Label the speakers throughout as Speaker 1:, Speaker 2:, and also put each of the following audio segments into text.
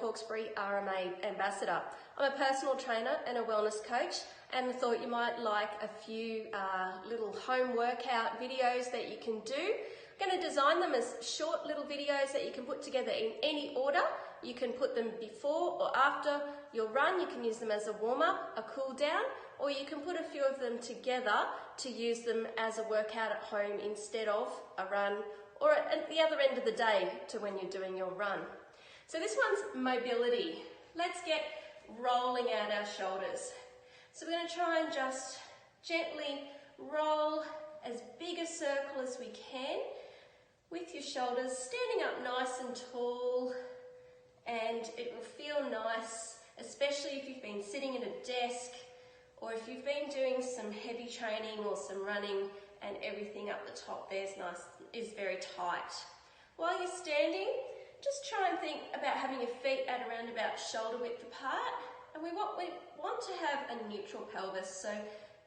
Speaker 1: Hawkesbury RMA Ambassador. I'm a personal trainer and a wellness coach, and thought you might like a few little home workout videos that you can do. I'm going to design them as short little videos that you can put together in any order. You can put them before or after your run. You can use them as a warm-up, a cool down, or you can put a few of them together to use them as a workout at home instead of a run, or at the other end of the day to when you're doing your run. So this one's mobility. Let's get rolling out our shoulders. So we're going to try and just gently roll as big a circle as we can with your shoulders standing up nice and tall, and it will feel nice, especially if you've been sitting at a desk or if you've been doing some heavy training or some running and everything up the top there's nice, is very tight. While you're standing, just try and think about having your feet at around about shoulder width apart, and we want to have a neutral pelvis. So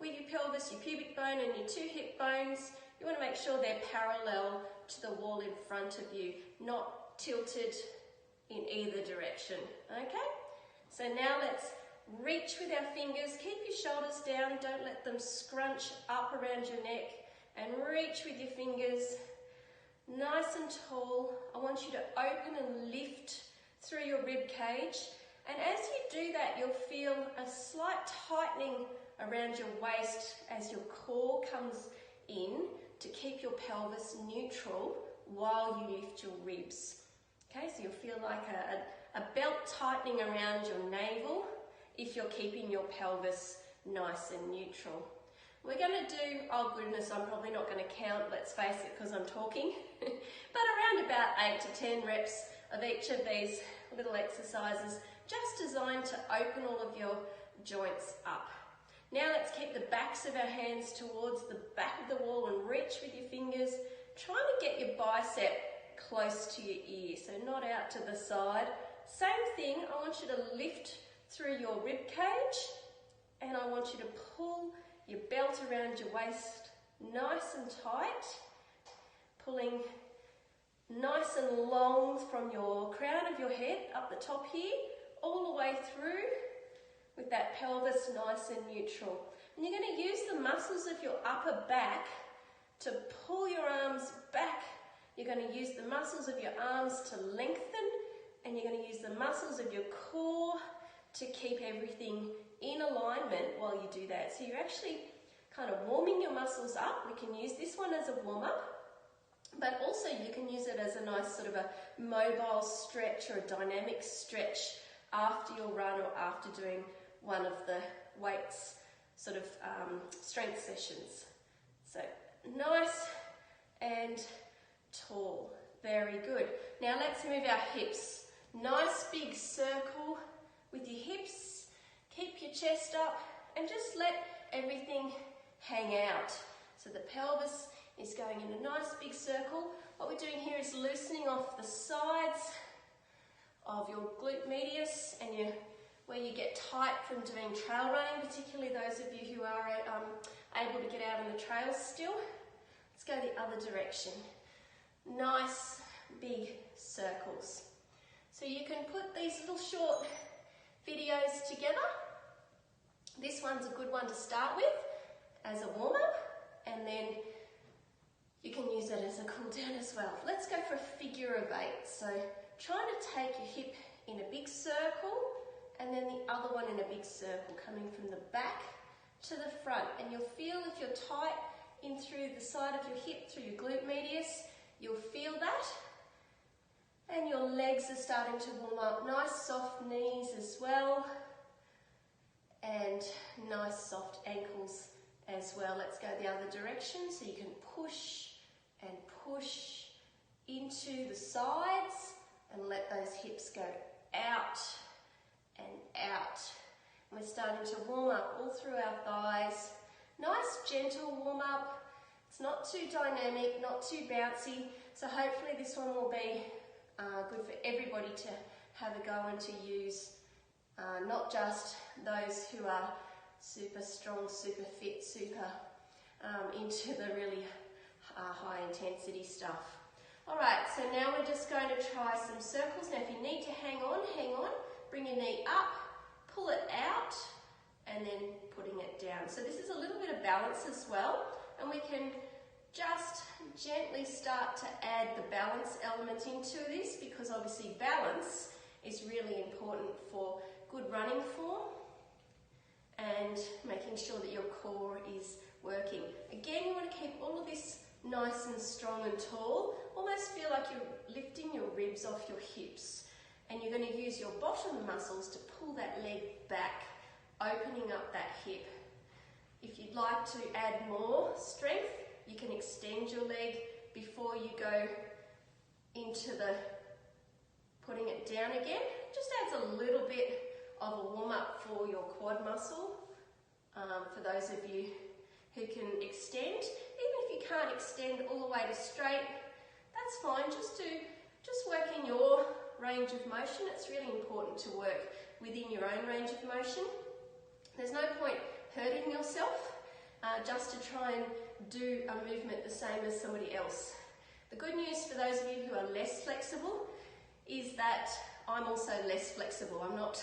Speaker 1: with your pelvis, your pubic bone and your two hip bones, you want to make sure they're parallel to the wall in front of you, not tilted in either direction, okay? So now let's reach with our fingers, keep your shoulders down, don't let them scrunch up around your neck, and reach with your fingers, nice and tall. I want you to open and lift through your rib cage, and as you do that, you'll feel a slight tightening around your waist as your core comes in to keep your pelvis neutral while you lift your ribs. Okay, so you'll feel like a belt tightening around your navel if you're keeping your pelvis nice and neutral. We're going to do, oh goodness, I'm probably not going to count, let's face it, because I'm talking, but around about 8 to 10 reps of each of these little exercises, just designed to open all of your joints up. Now let's keep the backs of our hands towards the back of the wall and reach with your fingers, trying to get your bicep close to your ear, so not out to the side. Same thing, I want you to lift through your rib cage, and I want you to pull your belt around your waist nice and tight, pulling nice and long from your crown of your head up the top here, all the way through with that pelvis nice and neutral. And you're going to use the muscles of your upper back to pull your arms back. You're going to use the muscles of your arms to lengthen, and you're going to use the muscles of your core to keep everything in alignment while you do that. So you're actually kind of warming your muscles up. We can use this one as a warm-up, but also you can use it as a nice sort of a mobile stretch or a dynamic stretch after your run or after doing one of the weights sort of strength sessions. So nice and tall, very good. Now let's move our hips. Nice big circle with your hips, keep your chest up and just let everything hang out. So the pelvis is going in a nice big circle. What we're doing here is loosening off the sides of your glute medius and where you get tight from doing trail running, particularly those of you who are able to get out on the trails still. Let's go the other direction. Nice big circles. So you can put these little short videos together. This one's a good one to start with as a warm-up, and then you can use it as a cool down as well. Let's go for a figure of 8. So trying to take your hip in a big circle and then the other one in a big circle, coming from the back to the front. And you'll feel if you're tight in through the side of your hip, through your glute medius, you'll feel that. And your legs are starting to warm up. Nice soft knees as well. And nice soft ankles as well. Let's go the other direction. So you can push and push into the sides and let those hips go out and out. And we're starting to warm up all through our thighs. Nice gentle warm up. It's not too dynamic, not too bouncy. So hopefully this one will be good for everybody to have a go and to use, not just those who are super strong, super fit, super into the really high intensity stuff. All right, so now we're just going to try some circles. Now if you need to hang on, bring your knee up, pull it out, and then putting it down. So this is a little bit of balance as well, and we can just gently start to add the balance element into this, because obviously balance is really important for good running form and making sure that your core is working. Again, you want to keep all of this nice and strong and tall, almost feel like you're lifting your ribs off your hips, and you're going to use your bottom muscles to pull that leg back, opening up that hip. If you'd like to add more strength, you can extend your leg before you go into the putting it down again. Just adds a little bit of a warm-up for your quad muscle. For those of you who can extend, even if you can't extend all the way to straight, that's fine. Just work in your range of motion. It's really important to work within your own range of motion. There's no point hurting yourself just to try and do a movement the same as somebody else. The good news for those of you who are less flexible is that I'm also less flexible. I'm not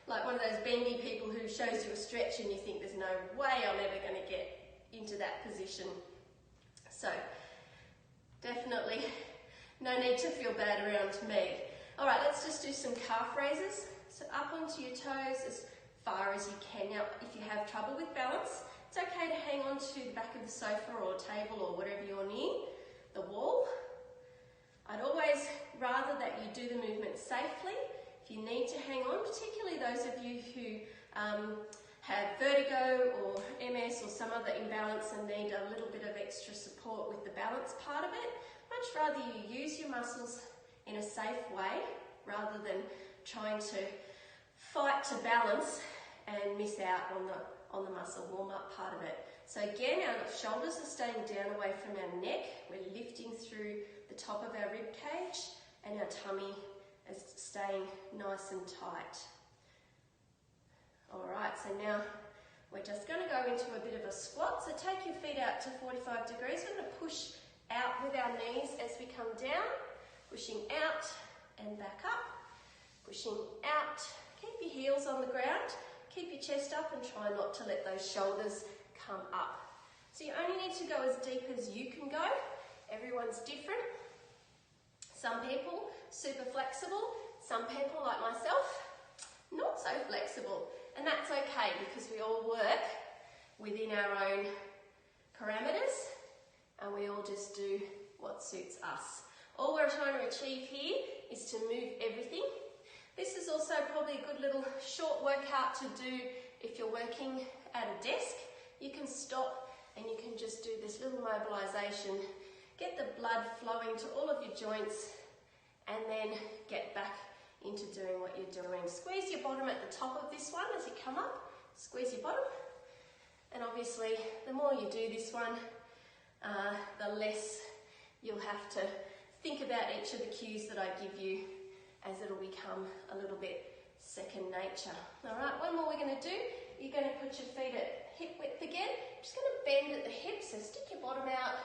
Speaker 1: like one of those bendy people who shows you a stretch and you think there's no way I'm ever going to get into that position. So definitely no need to feel bad around me. All right, let's just do some calf raises. So up onto your toes as far as you can. Now, if you have trouble with balance, it's okay to hang on to the back of the sofa or table or whatever you're near, the wall. I'd always rather that you do the movement safely. If you need to hang on, particularly those of you who have vertigo or MS or some other imbalance and need a little bit of extra support with the balance part of it, much rather you use your muscles in a safe way rather than trying to fight to balance and miss out on the muscle warm-up part of it. So again, our shoulders are staying down away from our neck. We're lifting through the top of our rib cage, and our tummy is staying nice and tight. All right, so now we're just going to go into a bit of a squat. So take your feet out to 45 degrees. We're going to push out with our knees as we come down, pushing out and back up, pushing out. Keep your heels on the ground, keep your chest up, and try not to let those shoulders come up. So you only need to go as deep as you can go. Everyone's different. Some people super flexible, some people like myself not so flexible, and that's okay because we all work within our own parameters and we all just do what suits us. All we're trying to achieve here is to move everything. This is also probably a good little short workout to do if you're working at a desk. You can stop and you can just do this little mobilization, get the blood flowing to all of your joints, and then get back into doing what you're doing. Squeeze your bottom at the top of this one as you come up. Squeeze your bottom. And obviously, the more you do this one, the less you'll have to think about each of the cues that I give you, as it'll become a little bit second nature. All right, one more we're going to do. You're going to put your feet at hip width again. Just going to bend at the hips, so stick your bottom out.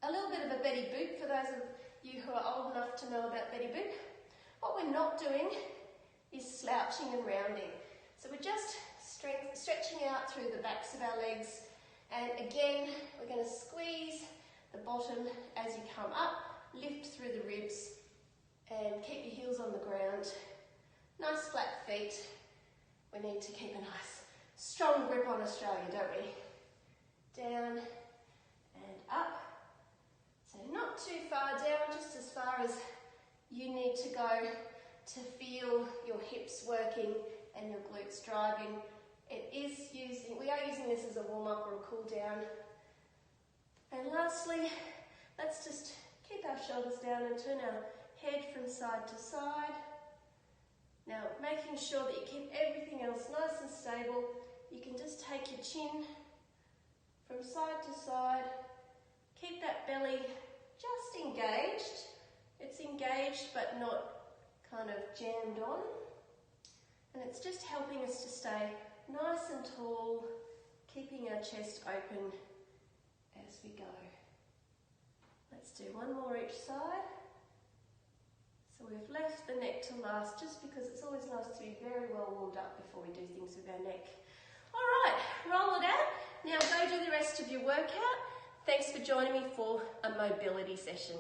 Speaker 1: A little bit of a Betty Boop for those of you who are old enough to know about Betty Boop. What we're not doing is slouching and rounding. So we're just stretching out through the backs of our legs. And again, we're going to squeeze the bottom as you come up, lift through the ribs, and keep your heels on the ground. Nice flat feet. We need to keep a nice strong grip on Australia, don't we? Down and up. So not too far down, just as far as you need to go to feel your hips working and your glutes driving. We are using this as a warm-up or a cool down. And lastly, let's just keep our shoulders down and turn our head from side to side. Now, making sure that you keep everything else nice and stable, you can just take your chin from side to side. Keep that belly just engaged. It's engaged but not kind of jammed on. And it's just helping us to stay nice and tall, keeping our chest open as we go. Let's do one more each side. So we've left the neck to last just because it's always nice to be very well warmed up before we do things with our neck. All right, roll it out. Now go do the rest of your workout. Thanks for joining me for a mobility session.